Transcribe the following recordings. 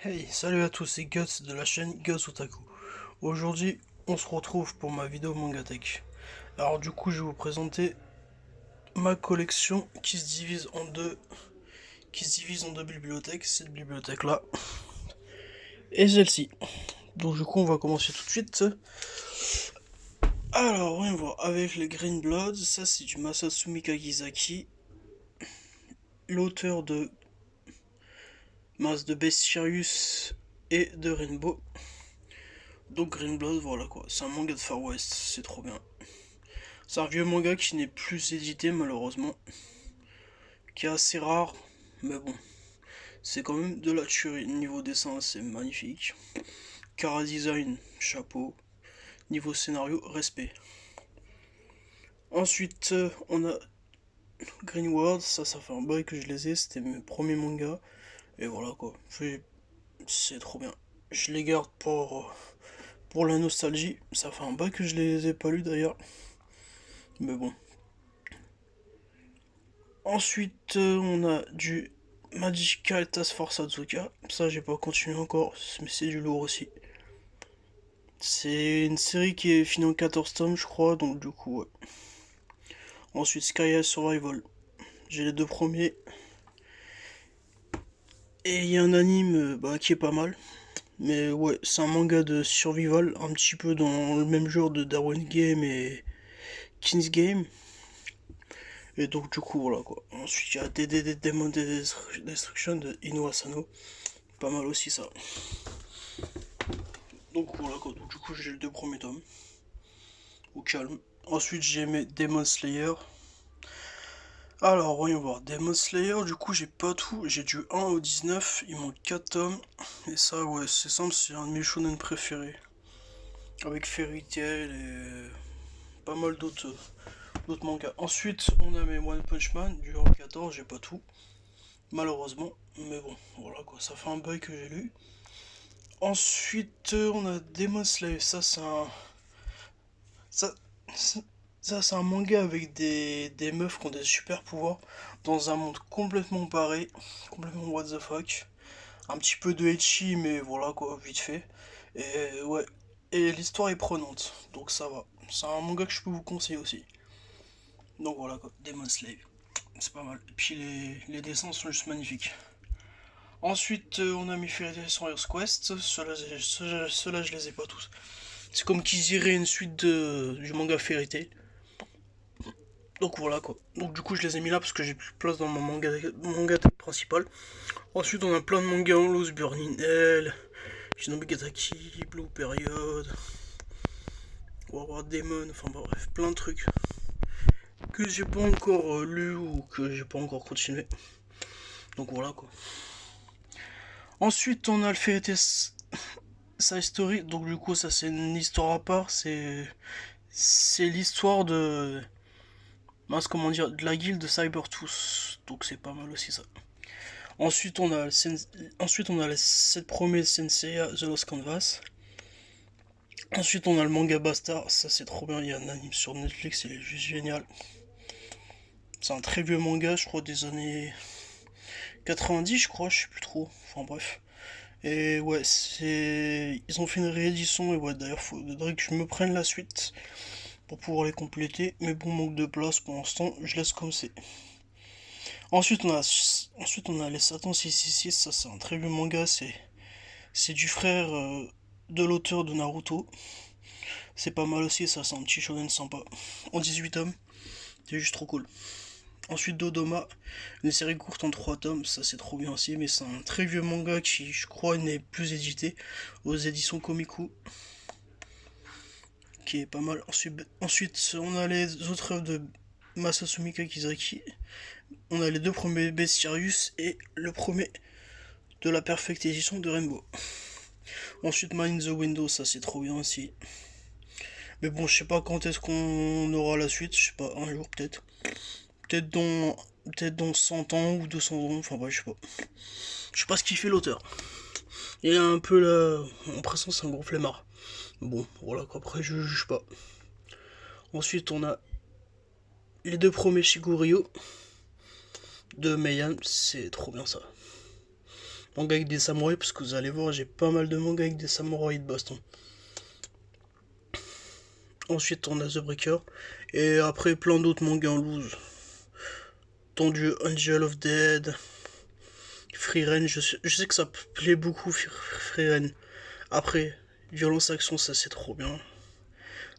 Hey, salut à tous, c'est Guts de la chaîne Guts Otaku. Aujourd'hui, on se retrouve pour ma vidéo Manga Tech. Alors du coup, je vais vous présenter ma collection qui se divise en deux bibliothèques, cette bibliothèque-là et celle-ci. Donc du coup, on va commencer tout de suite. Alors, on va voir avec les Green Bloods, ça c'est du Masasumi Kagizaki, l'auteur de Beast et de Rainbow. Donc Green Blood, voilà quoi, c'est un manga de Far West, c'est trop bien. C'est un vieux manga qui n'est plus édité malheureusement, qui est assez rare, mais bon, c'est quand même de la tuerie. Niveau dessin, c'est magnifique. Cara design, chapeau. Niveau scénario, respect. Ensuite, on a Green World, ça fait un bail que je les ai, c'était mes premiers mangas. Et voilà quoi, c'est trop bien. Je les garde pour la nostalgie, ça fait un bail que je les ai pas lus d'ailleurs. Mais bon. Ensuite, on a du Magical Task Force Azuka. Ça, j'ai pas continué encore, mais c'est du lourd aussi. C'est une série qui est finie en 14 tomes, je crois, donc du coup, ouais. Ensuite, Sky High Survival. J'ai les deux premiers. Et il y a un anime qui est pas mal. Mais ouais, c'est un manga de survival, un petit peu dans le même genre de Darwin Game et King's Game. Et donc, du coup, voilà quoi. Ensuite, il y a DDD Demon Destruction de Ino Asano. Pas mal aussi ça. Donc voilà quoi, donc du coup j'ai les deux premiers tomes. Au calme. Ensuite j'ai mes Demon Slayer. Alors voyons voir. Demon Slayer, du coup j'ai pas tout. J'ai du 1 au 19, il manque 4 tomes. Et ça ouais, c'est simple, c'est un de mes shonen préférés. Avec Fairy Tail et pas mal d'autres mangas. Ensuite on a mes One Punch Man, du 1 au 14, j'ai pas tout. Malheureusement. Mais bon, voilà quoi, ça fait un bail que j'ai lu. Ensuite on a Demon Slayer, ça c'est un... Ça, ça c'est un manga avec des meufs qui ont des super pouvoirs dans un monde complètement barré, complètement what the fuck. Un petit peu de ecchi, mais voilà quoi, vite fait. Et ouais, et l'histoire est prenante, donc ça va. C'est un manga que je peux vous conseiller aussi. Donc voilà quoi, Demon Slave, c'est pas mal. Et puis les dessins sont juste magnifiques. Ensuite, on a mis Fairy Tail Warriors Quest. Ceux-là, je les ai pas tous. C'est comme qu'ils diraient une suite du manga Fairy Tail. Donc voilà quoi. Donc du coup je les ai mis là parce que j'ai plus de place dans mon manga principal. Ensuite on a plein de mangas en loose, Burning Hell, Shinobigataki, Blue Period, War War Demon, enfin bref, plein de trucs que j'ai pas encore lu ou que j'ai pas encore continué. Donc voilà quoi. Ensuite on a le FTS Side Story, donc du coup ça c'est une histoire à part, c'est l'histoire de comment dire, de la guilde de Cybertooth, donc c'est pas mal aussi ça. Ensuite on a les 7 premiers Senseiya The Lost Canvas. Ensuite on a le manga Bastard, ça c'est trop bien, il y a un anime sur Netflix, il est juste génial. C'est un très vieux manga, je crois des années 90 je crois, je sais plus trop, enfin bref. Et ouais, ils ont fait une réédition et ouais d'ailleurs faudrait que je me prenne la suite pour pouvoir les compléter, mais bon manque de place pour l'instant, je laisse comme c'est. Ensuite on a les Satan 666, ça c'est un très vieux manga, c'est du frère de l'auteur de Naruto. C'est pas mal aussi, ça c'est un petit shonen sympa. En 18 tomes, c'est juste trop cool. Ensuite Dodoma, une série courte en 3 tomes, ça c'est trop bien aussi, mais c'est un très vieux manga qui je crois n'est plus édité aux éditions Komiku. Qui est pas mal. Ensuite on a les autres œuvres de Masasumi Kakizaki. On a les deux premiers Bestiarius et le premier de la Perfect Edition de Rainbow. Ensuite Mind the Window, ça c'est trop bien aussi. Mais bon, je sais pas quand est-ce qu'on aura la suite, je sais pas, un jour peut-être. Peut-être dans, peut-être dans 100 ans ou 200 ans, enfin bref, je sais pas. Je sais pas ce qu'il fait l'auteur. Il a un peu la... l'impression que c'est un gros flemmard. Bon, voilà, qu'après je juge pas. Ensuite, on a les deux premiers Shiguryo de Meian, c'est trop bien ça. manga avec des samouraïs, parce que vous allez voir, j'ai pas mal de mangas avec des samouraïs de baston. Ensuite, on a The Breaker. Et après, plein d'autres mangas en loose. Tendu Angel of Dead, Free Ren, je sais que ça plaît beaucoup, Free Ren. Après, Violence Action, ça c'est trop bien.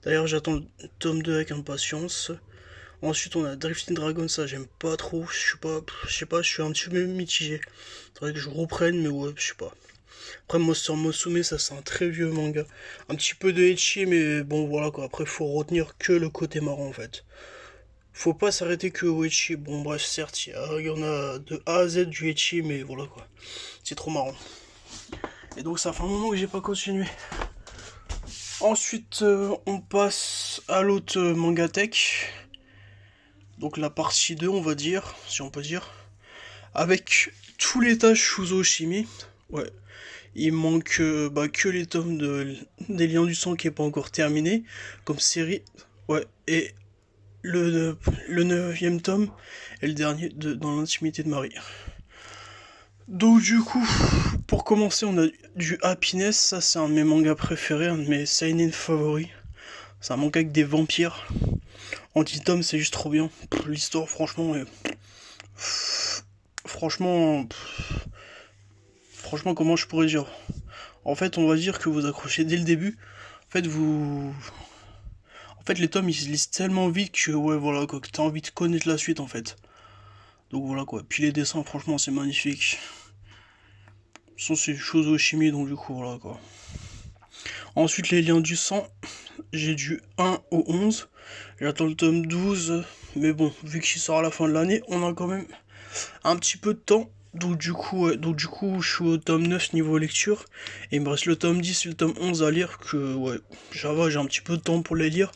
D'ailleurs, j'attends le tome 2 avec impatience. Ensuite, on a Drifting Dragon, ça j'aime pas trop. Je sais pas, je suis un petit peu mitigé. Faudrait que je reprenne, mais ouais, je sais pas. Après, Monster Musume, ça c'est un très vieux manga. Un petit peu de ecchi, mais bon, voilà quoi. Après, faut retenir que le côté marrant en fait. Faut pas s'arrêter que au ecchi. Bon, bref, certes, il y en a de A à Z du ecchi, mais voilà quoi. C'est trop marrant. Et donc, ça fait un moment que j'ai pas continué. Ensuite, on passe à l'autre Mangatech. Donc, la partie 2, on va dire, si on peut dire. Avec tous les tâches Shuzo Shimi. Ouais. Il manque que les tomes des Liens du Sang qui est pas encore terminé. Comme série. Ouais. Et le 9ème tome et le dernier dans l'intimité de Marie. Donc du coup, pour commencer, on a du Happiness, ça c'est un de mes mangas préférés, un de mes seinen favoris. C'est un manga avec des vampires. Anti-tome, c'est juste trop bien. L'histoire, franchement, franchement, franchement, comment je pourrais dire? En fait, on va dire que vous accrochez dès le début. En fait, les tomes ils se lisent tellement vite que ouais, voilà quoi, que t'as envie de connaître la suite en fait. Donc voilà quoi. Puis les dessins, franchement, c'est magnifique. Ce sont ces choses au chimie, donc du coup, voilà quoi. Ensuite, les liens du sang, j'ai du 1 au 11. J'attends le tome 12, mais bon, vu qu'il sort à la fin de l'année, on a quand même un petit peu de temps. Donc du coup, je suis au tome 9 niveau lecture. Et il me reste le tome 10 et le tome 11 à lire, que ouais, ça va, j'ai un petit peu de temps pour les lire.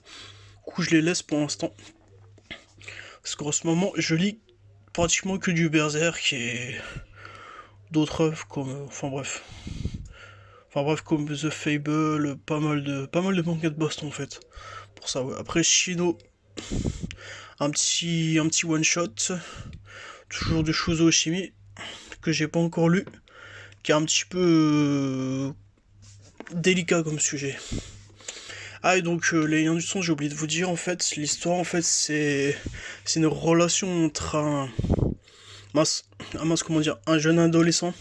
Du coup, je les laisse pour l'instant. Parce qu'en ce moment, je lis pratiquement que du Berserk et d'autres œuvres comme... Enfin bref, comme The Fable, pas mal de mangas de Boston en fait. Pour ça, ouais. Après, Shino, un petit one shot. Toujours de Shuzo Oshimi, que j'ai pas encore lu. Qui est un petit peu délicat comme sujet. Ah, et donc, les liens du son, j'ai oublié de vous dire, en fait, l'histoire, en fait, c'est une relation entre comment dire, un jeune adolescent,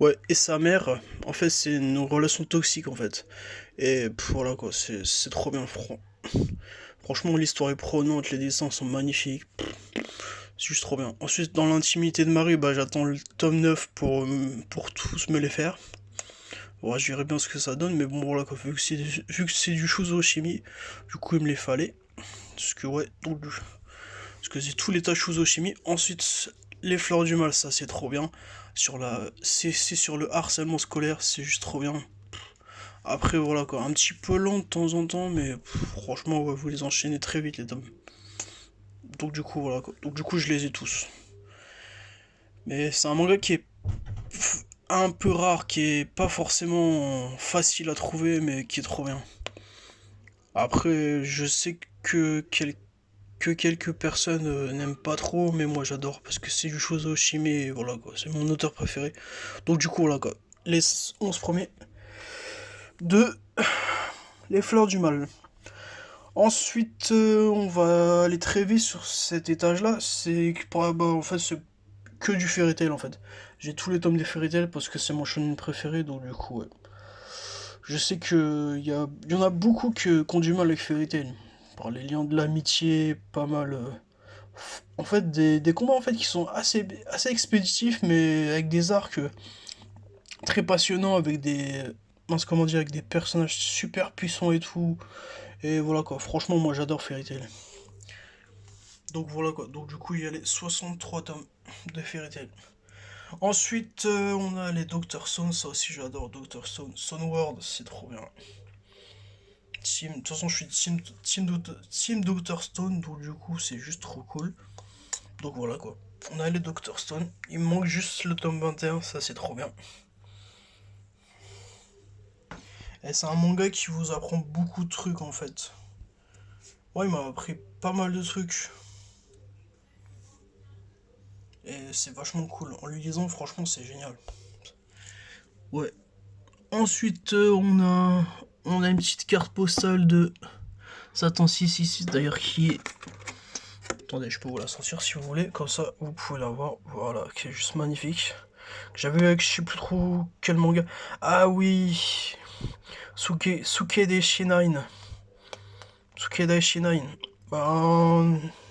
ouais, et sa mère. En fait, c'est une relation toxique, en fait. Et voilà, quoi, c'est trop bien, franchement, l'histoire est prenante, les dessins sont magnifiques. C'est juste trop bien. Ensuite, dans l'intimité de Marie, bah, j'attends le tome 9 pour tous me les faire. Ouais, je verrai bien ce que ça donne, mais bon, voilà, quoi, vu que c'est du Shuzo Chimie, du coup, il me les fallait. Parce que, ouais, parce que c'est tous les tas Shuzo Chimie. Ensuite, les fleurs du mal, ça, c'est trop bien. C'est sur le harcèlement scolaire, c'est juste trop bien. Après, voilà, quoi, un petit peu lent de temps en temps, mais franchement, ouais, vous les enchaînez très vite, les tomes. Donc, du coup, voilà, quoi. Donc, du coup, je les ai tous. Mais c'est un manga qui est un peu rare, qui est pas forcément facile à trouver, mais qui est trop bien. Après, je sais que quelques personnes n'aiment pas trop, mais moi j'adore parce que c'est du Shoujo Oshimi et voilà quoi, c'est mon auteur préféré. Donc du coup voilà quoi, les 11 premiers de Les Fleurs du Mal. Ensuite, on va aller très vite sur cet étage-là. En fait, c'est que du Fairy Tail en fait. J'ai tous les tomes des Fairy Tail parce que c'est mon shonen préféré, donc du coup, ouais. Je sais que y en a beaucoup qui ont du mal avec Fairy Tail. Par les liens de l'amitié, pas mal. En fait, des combats en fait qui sont assez expéditifs, mais avec des arcs très passionnants, avec comment dire, avec des personnages super puissants et tout. Et voilà quoi, franchement, moi j'adore Fairy Tail. Donc voilà quoi, donc du coup, il y a les 63 tomes de Fairy Tail. Ensuite, on a les Dr. Stone, ça aussi j'adore Dr. Stone. Stone World, c'est trop bien. De toute façon, je suis team Dr. Stone, donc du coup, c'est juste trop cool. Donc voilà quoi. On a les Dr. Stone. Il me manque juste le tome 21, ça c'est trop bien. Et c'est un manga qui vous apprend beaucoup de trucs en fait. Ouais, il m'a appris pas mal de trucs. Et c'est vachement cool. En lui lisant, franchement, c'est génial. Ouais. Ensuite, on a une petite carte postale de Satan 666 d'ailleurs qui est... Attendez, je peux vous la sortir si vous voulez, comme ça vous pouvez la voir. Voilà, qui est juste magnifique. J'avais vu avec je sais plus trop quel manga. Ah oui, Suke Shinain. Suke Shinain. Bah,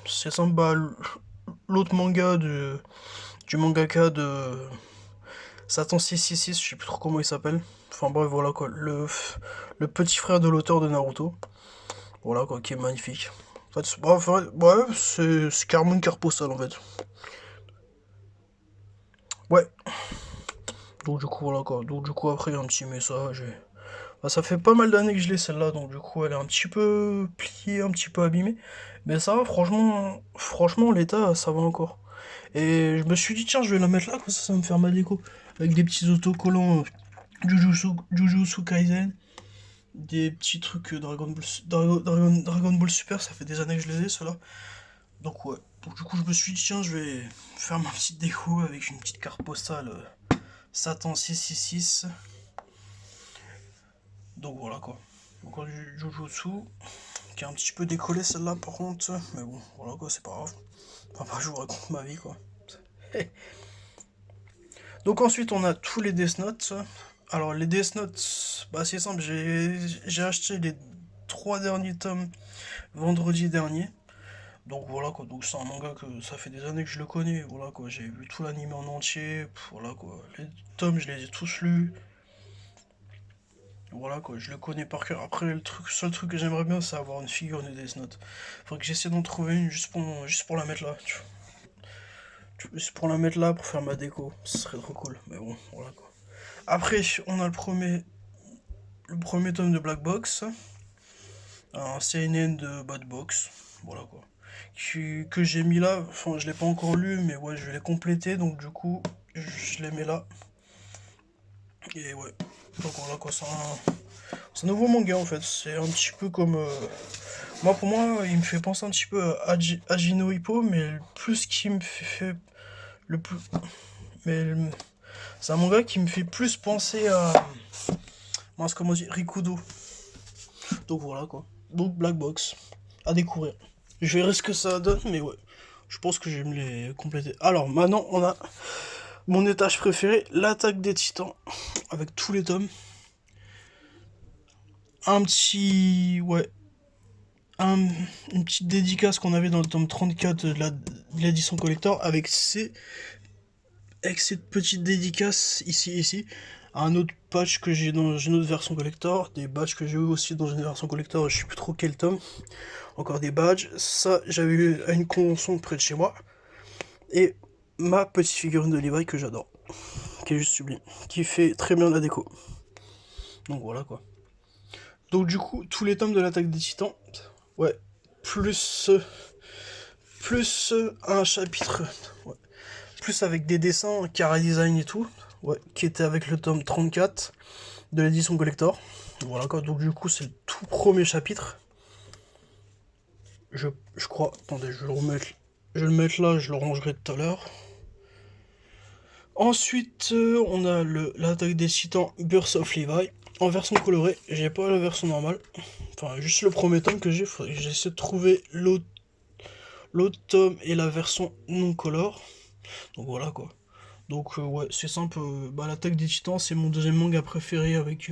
c'est sympa. L'autre manga du mangaka de Satan 666, je sais plus trop comment il s'appelle. Enfin bref, voilà quoi. Le petit frère de l'auteur de Naruto. Voilà quoi, qui est magnifique. En fait, bref, ouais, c'est carrément une carte postale en fait. Ouais. Donc du coup, voilà quoi. Donc du coup, après, il y a un petit message. Bah, ça fait pas mal d'années que je l'ai celle-là, donc du coup, elle est un petit peu pliée, un petit peu abîmée. Mais ça va, franchement, l'état, ça va encore. Et je me suis dit, tiens, je vais la mettre là, comme ça va me faire ma déco. Avec des petits autocollants Jujutsu Kaisen. Des petits trucs Dragon Ball Super, ça fait des années que je les ai, ceux-là. Donc ouais. Donc du coup, je me suis dit, tiens, je vais faire ma petite déco avec une petite carte postale Satan 666. Donc voilà quoi. Encore du Jujutsu, qui est un petit peu décollé celle-là par contre. Mais bon, voilà quoi, c'est pas grave. Enfin, je vous raconte ma vie quoi. Donc ensuite, on a tous les Death Note. Alors les Death Note, bah c'est simple, j'ai acheté les 3 derniers tomes vendredi dernier. Donc voilà quoi, donc c'est un manga que ça fait des années que je le connais, voilà quoi, j'ai vu tout l'anime en entier, voilà quoi, les tomes je les ai tous lus, voilà quoi, je le connais par cœur. Après seul truc que j'aimerais bien c'est avoir une figure de Death Note. Faudrait que j'essaie d'en trouver une juste pour la mettre là, juste pour la mettre là pour faire ma déco, ce serait trop cool, mais bon, voilà quoi. Après on a le premier tome de Black Box, un CNN de Bad Box, voilà quoi. Que j'ai mis là, enfin je l'ai pas encore lu, mais ouais je vais les compléter, donc du coup je les mets là. Et ouais, donc voilà quoi, c'est un nouveau manga en fait, c'est un petit peu comme... Moi pour moi il me fait penser un petit peu à Hajino Hippo, mais le plus qui me fait... Le plus... Mais c'est un manga qui me fait plus penser à... Mince comment on dit, Rikudo. Donc voilà quoi, donc Black Box, à découvrir. Je verrai ce que ça donne, mais ouais. Je pense que je vais me les compléter. Alors, maintenant, on a mon étage préféré, l'attaque des titans, avec tous les tomes. Un petit... Ouais. Une petite dédicace qu'on avait dans le tome 34 de l'édition collector, avec cette petite dédicace ici. Un autre patch que j'ai dans une autre version collector, des badges que j'ai eu aussi dans une version collector, je sais plus trop quel tome. Encore des badges, ça j'avais eu à une convention près de chez moi. Et ma petite figurine de Levi que j'adore, qui est juste sublime, qui fait très bien la déco. Donc voilà quoi. Donc du coup, tous les tomes de l'attaque des titans, ouais, plus un chapitre, ouais, plus avec des dessins, cara design et tout, ouais, qui était avec le tome 34 de l'édition collector. Voilà quoi, donc du coup c'est le tout premier chapitre. Je crois, attendez, je vais le mettre là, je le rangerai tout à l'heure. Ensuite, on a l'attaque des titans Burst of Levi en version colorée. J'ai pas la version normale, enfin juste le premier tome que j'ai. J'essaie de trouver l'autre tome et la version non color. Donc voilà quoi. Donc ouais, c'est simple. Bah, l'attaque des titans, c'est mon deuxième manga préféré avec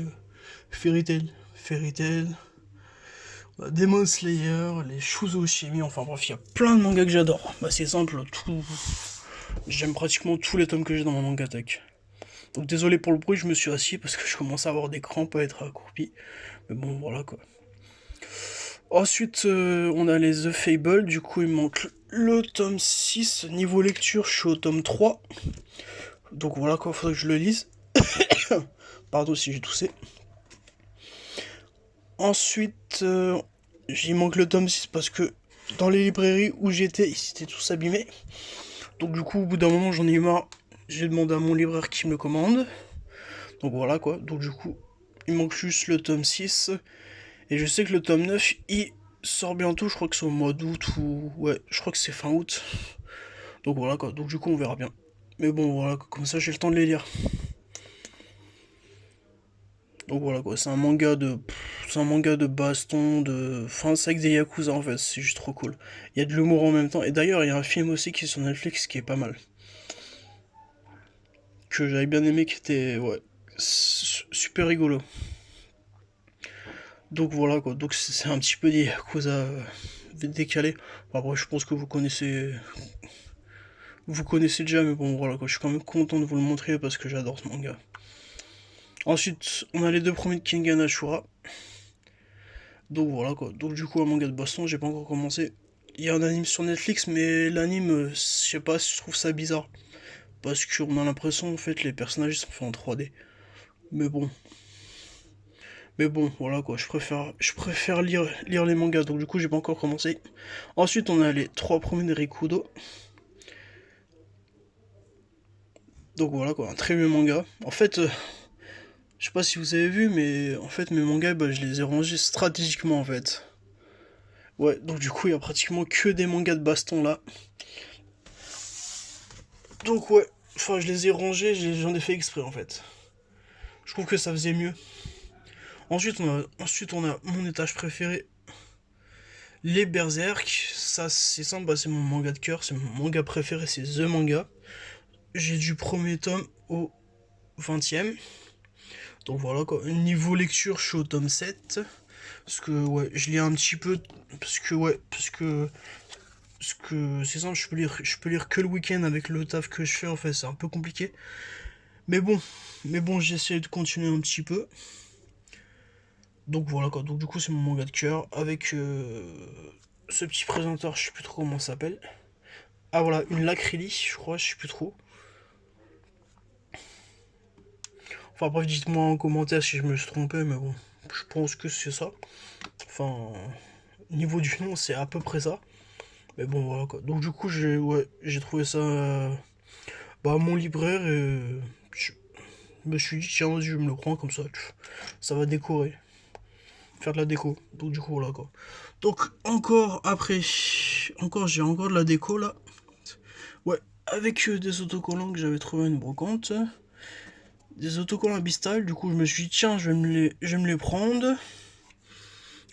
Fairy Tail, Demon Slayer, les Shuzo Shimi, enfin bref, il y a plein de mangas que j'adore. Bah c'est simple, j'aime pratiquement tous les tomes que j'ai dans mon manga tech. Donc désolé pour le bruit, je me suis assis parce que je commence à avoir des crampes à être accroupi. Mais bon, voilà quoi. Ensuite, on a les The Fable, du coup il manque le tome 6. Niveau lecture, je suis au tome 3. Donc voilà quoi, faudrait que je le lise. Pardon si j'ai toussé. Ensuite, il manque le tome 6 parce que dans les librairies où j'étais, ils étaient tous abîmés. Donc du coup, au bout d'un moment, j'en ai eu marre. J'ai demandé à mon libraire qui me le commande. Donc voilà quoi, donc du coup, il manque juste le tome 6. Et je sais que le tome 9, il sort bientôt, je crois que c'est au mois d'août ou... Ouais, je crois que c'est fin août. Donc voilà quoi, donc du coup on verra bien. Mais bon voilà, comme ça j'ai le temps de les lire. Donc voilà quoi, c'est un manga de baston, de, enfin c'est avec des yakuza en fait, c'est juste trop cool. Il y a de l'humour en même temps, et d'ailleurs il y a un film aussi qui est sur Netflix qui est pas mal, que j'avais bien aimé, qui était, ouais, super rigolo. Donc voilà quoi, donc c'est un petit peu des yakuza décalés. Bon, après je pense que vous connaissez déjà, mais bon voilà quoi, je suis quand même content de vous le montrer parce que j'adore ce manga. Ensuite, on a les deux premiers de Kengan Ashura. Donc voilà quoi. Donc du coup, un manga de baston, j'ai pas encore commencé. Il y a un anime sur Netflix, mais l'anime, je sais pas, je trouve ça bizarre. Parce qu'on a l'impression, en fait, les personnages sont faits en 3D. Mais bon. Mais bon, voilà quoi. Je préfère lire les mangas. Donc du coup, j'ai pas encore commencé. Ensuite, on a les trois premiers de Rikudo. Donc voilà quoi, un très vieux manga. En fait, je sais pas si vous avez vu, mais en fait, mes mangas, bah, je les ai rangés stratégiquement en fait. Ouais, donc du coup, il y a pratiquement que des mangas de baston là. Donc ouais, enfin je les ai rangés, j'en ai fait exprès en fait. Je trouve que ça faisait mieux. Ensuite on a mon étage préféré, les Berserk. Ça c'est simple, bah, c'est mon manga de cœur, c'est mon manga préféré, c'est The Manga. J'ai du premier tome au 20e. Donc voilà quoi, niveau lecture je suis au tome 7. Parce que ouais, je lis un petit peu. Parce que c'est simple, je peux lire que le week-end avec le taf que je fais en fait, c'est un peu compliqué. Mais bon, j'essaie de continuer un petit peu. Donc voilà quoi, donc du coup c'est mon manga de cœur avec ce petit présentateur, je sais plus trop comment ça s'appelle. Ah voilà, une Lacrylie, je crois, je sais plus trop. Enfin bref, dites-moi en commentaire si je me suis trompé, mais bon, je pense que c'est ça. Enfin, niveau du nom, c'est à peu près ça. Mais bon voilà quoi. Donc du coup j'ai trouvé ça à mon libraire et je me suis dit tiens je me le prends comme ça va décorer. Faire de la déco. Donc du coup voilà quoi. Donc encore après, j'ai encore de la déco là. Ouais, avec des autocollants que j'avais trouvé à une brocante. Des autocollants Bistal, du coup je me suis dit tiens je vais me les prendre.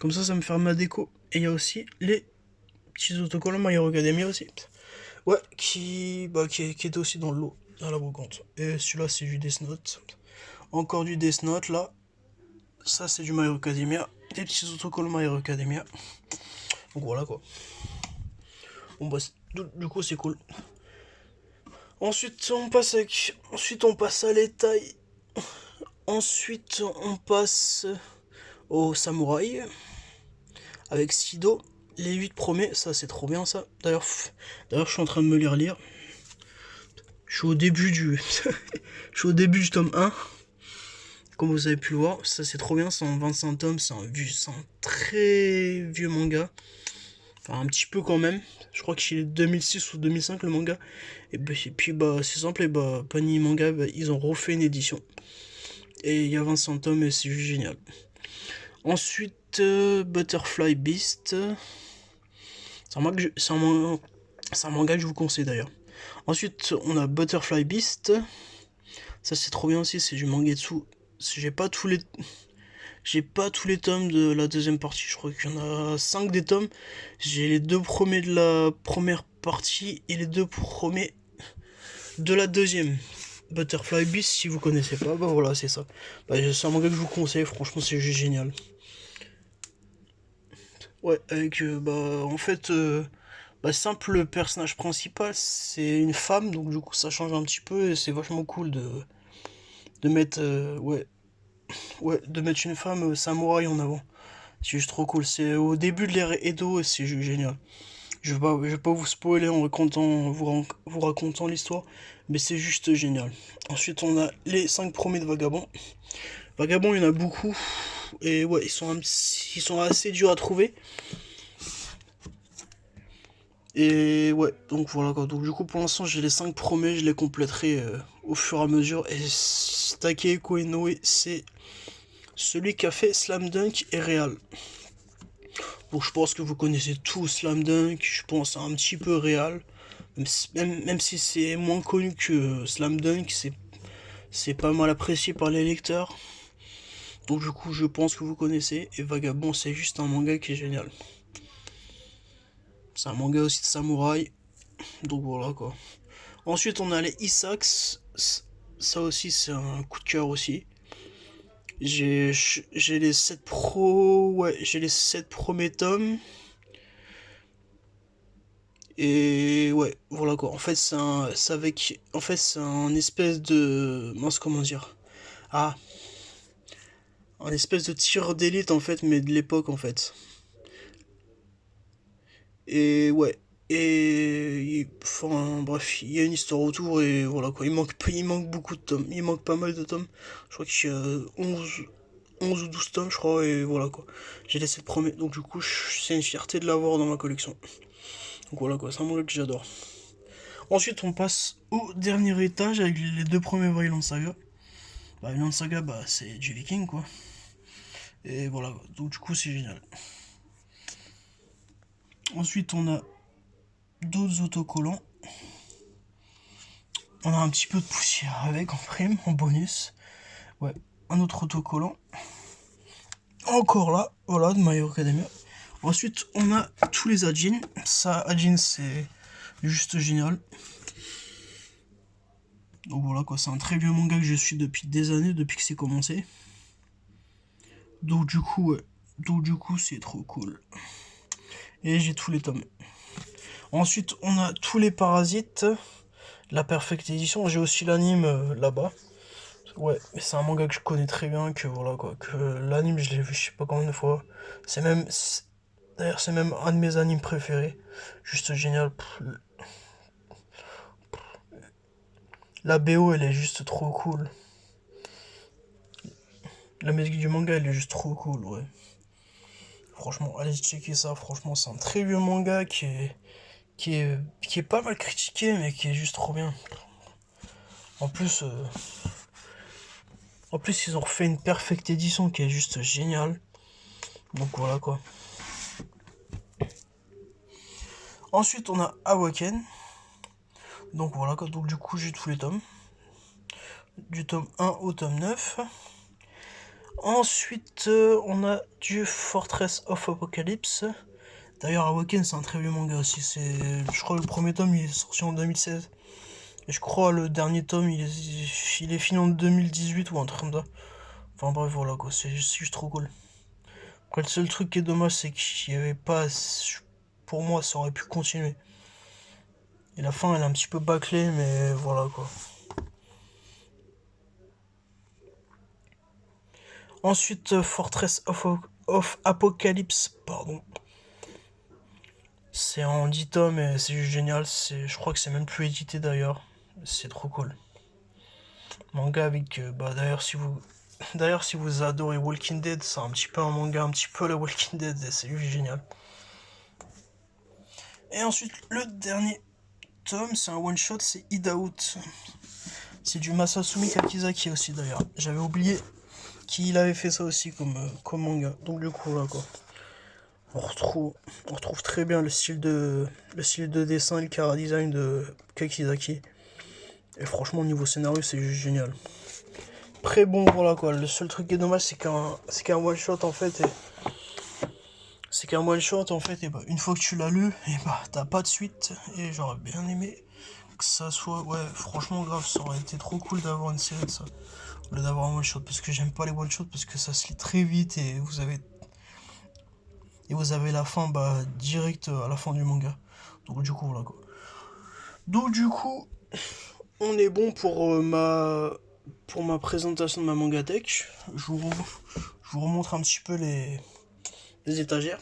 Comme ça me fait ma déco. Et il y a aussi les petits autocollants My Hero Academia aussi. Ouais, qui était aussi dans le lot à la brocante. Et celui-là c'est du Death Note. Encore du Death Note là. Ça c'est du My Hero Academia. Des petits autocollants My Hero Academia. Donc voilà quoi. Bon bah du coup c'est cool. Ensuite on passe à l'étail. Ensuite on passe au samouraï avec Sido. Les 8 premiers, ça c'est trop bien ça. D'ailleurs je suis en train de me les relire. Je suis au début du je suis au début du tome 1. Comme vous avez pu le voir, ça c'est trop bien, c'est en 25 tomes, c'est un très vieux manga. Enfin un petit peu quand même. Je crois qu'il est 2006 ou 2005 le manga. Et puis bah c'est simple, et bah Panini Manga, bah, ils ont refait une édition. Et il y a 25 tomes et c'est juste génial. Ensuite Butterfly Beast. C'est un manga que je vous conseille d'ailleurs. Ensuite on a Butterfly Beast. Ça c'est trop bien aussi, c'est du mangetsu. J'ai pas tous les tomes de la deuxième partie, je crois qu'il y en a 5 des tomes. J'ai les 2 premiers de la première partie et les 2 premiers de la deuxième. Butterfly Beast, si vous connaissez pas, bah voilà, c'est ça. Bah, c'est un manga que je vous conseille, franchement, c'est juste génial. Ouais, avec, en fait, simple, le personnage principal, c'est une femme, donc du coup, ça change un petit peu et c'est vachement cool de mettre, de mettre une femme samouraï en avant. C'est juste trop cool. C'est au début de l'ère Edo et c'est juste génial. Je vais pas vous spoiler en vous racontant l'histoire, mais c'est juste génial. Ensuite, on a les 5 premiers de Vagabond. Vagabond, il y en a beaucoup. Et ouais, ils sont assez durs à trouver. Et ouais, donc voilà quoi. Donc du coup, pour l'instant, j'ai les 5 premiers, je les compléterai au fur et à mesure. Et Takehiko Inoue, c'est celui qui a fait Slam Dunk et Real. Donc je pense que vous connaissez tous Slam Dunk, je pense un petit peu Real. Même si c'est moins connu que Slam Dunk, c'est pas mal apprécié par les lecteurs. Donc du coup, je pense que vous connaissez. Et Vagabond, c'est juste un manga qui est génial. C'est un manga aussi de samouraï. Donc voilà quoi. Ensuite, on a les Isaacs. Ça aussi, c'est un coup de cœur aussi. J'ai les 7 pro. Ouais, j'ai les 7 premiers tomes. Et ouais, voilà quoi. En fait, c'est avec. En fait, c'est un espèce de. Mince, comment dire. Ah, un espèce de tireur d'élite en fait, mais de l'époque en fait. Et ouais. Enfin bref, il y a une histoire autour et voilà quoi. Il manque beaucoup de tomes. Il manque pas mal de tomes. Je crois qu'il y a 11 ou 12 tomes, je crois, et voilà quoi. J'ai laissé le premier, donc du coup, c'est une fierté de l'avoir dans ma collection. Donc voilà quoi, c'est un manga que j'adore. Ensuite, on passe au dernier étage avec les deux premiers Vinland Saga. Vinland Saga, bah, c'est du Viking quoi. Et voilà, donc du coup, c'est génial. Ensuite, on a d'autres autocollants. On a un petit peu de poussière avec en prime, en bonus. Ouais, un autre autocollant. Encore là, voilà, de My Hero Academia. Ensuite, on a tous les Ajin. Ça, Ajin, c'est juste génial. Donc voilà quoi, c'est un très vieux manga que je suis depuis des années, depuis que c'est commencé. Donc du coup, ouais. Donc du coup, c'est trop cool. Et j'ai tous les tomes. Ensuite, on a tous les Parasites. La Perfect Edition. J'ai aussi l'anime là-bas. Ouais, mais c'est un manga que je connais très bien, que voilà quoi. Que l'anime, je l'ai vu je sais pas combien de fois. C'est même... D'ailleurs, c'est même un de mes animes préférés. Juste génial. La BO, elle est juste trop cool. La musique du manga, elle est juste trop cool, ouais. Franchement, allez checker ça. Franchement, c'est un très vieux manga qui est pas mal critiqué, mais qui est juste trop bien. En plus, euh, en plus, ils ont refait une perfect édition qui est juste géniale. Donc voilà quoi. Ensuite, on a Awaken. Donc voilà quoi. Donc du coup, j'ai tous les tomes. Du tome 1 au tome 9. Ensuite, on a du Fortress of Apocalypse. D'ailleurs, Awaken, c'est un très vieux manga aussi. Je crois, le premier tome, il est sorti en 2016. Et je crois, le dernier tome, il est fini en 2018 ou un truc comme ça. Enfin bref, voilà quoi, c'est juste trop cool. Après, le seul truc qui est dommage, c'est qu'il n'y avait pas. Pour moi, ça aurait pu continuer. Et la fin, elle est un petit peu bâclée, mais voilà quoi. Ensuite, Fortress of Apocalypse, pardon. C'est en 10 tomes et c'est juste génial. Je crois que c'est même plus édité d'ailleurs. C'est trop cool. Manga avec. Bah d'ailleurs, si vous adorez Walking Dead, c'est un petit peu un manga, un petit peu la Walking Dead, et c'est juste génial. Et ensuite, le dernier tome, c'est un one shot, c'est Hid Out. C'est du Masasumi Kakizaki aussi d'ailleurs. J'avais oublié qu'il avait fait ça aussi comme manga. Donc du coup là quoi. On retrouve très bien le style de dessin et le chara design de Kakizaki. Et franchement, au niveau scénario, c'est juste génial. Très bon, voilà quoi. Le seul truc qui est dommage, c'est qu'un one shot en fait. C'est qu'un one shot en fait, et bah, une fois que tu l'as lu, et bah t'as pas de suite. Et j'aurais bien aimé que ça soit. Ouais, franchement, grave, ça aurait été trop cool d'avoir une série de ça. Au lieu d'avoir un one shot. Parce que j'aime pas les one shots, parce que ça se lit très vite et vous avez la fin bah, direct à la fin du manga. Donc du coup, voilà quoi. Donc du coup, on est bon pour ma présentation de ma mangatech. Je vous remontre un petit peu les étagères.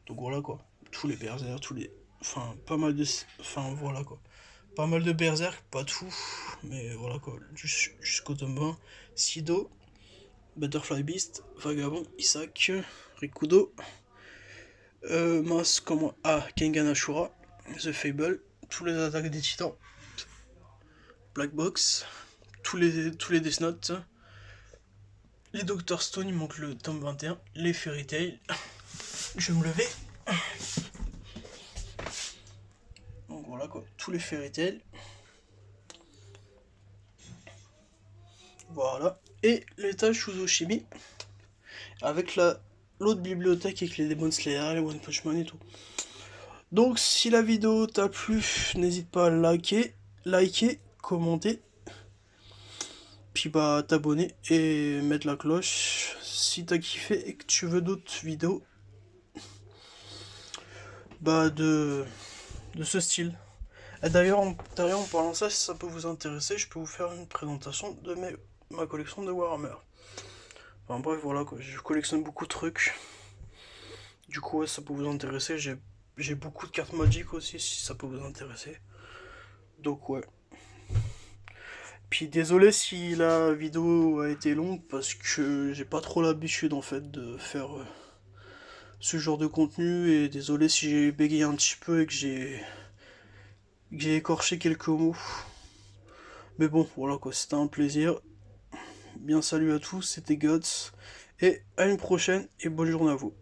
Donc voilà quoi. Tous les berserk, enfin pas mal de. Enfin voilà quoi. Pas mal de berserk, pas tout. Mais voilà quoi. Jusqu'au tome 20. Sido, Butterfly Beast, Vagabond, Isaac, Rikudo, Mas, comment. Ah, Kengan Ashura, The Fable, tous les attaques des titans, Black Box, tous les Death Note, les Doctor Stone, il manque le tome 21, les Fairy Tail. Je vais me lever. Donc voilà quoi, tous les Fairy Tail. Voilà. et l'étage Shuzo-Chimi, avec l'autre bibliothèque avec les Demon Slayer, les One Punch Man et tout. Donc si la vidéo t'a plu, n'hésite pas à liker, commenter, puis bah t'abonner et mettre la cloche si t'as kiffé et que tu veux d'autres vidéos bah de ce style. Et d'ailleurs en parlant de ça, si ça peut vous intéresser, je peux vous faire une présentation de ma collection de Warhammer. Enfin bref, voilà quoi, je collectionne beaucoup de trucs. Du coup, ouais, ça peut vous intéresser. J'ai beaucoup de cartes Magic aussi, si ça peut vous intéresser. Donc ouais. Puis désolé si la vidéo a été longue, parce que j'ai pas trop l'habitude en fait de faire ce genre de contenu. Et désolé si j'ai bégayé un petit peu et que j'ai écorché quelques mots. Mais bon, voilà quoi, c'était un plaisir. Bien salut à tous, c'était Guts. Et à une prochaine et bonne journée à vous.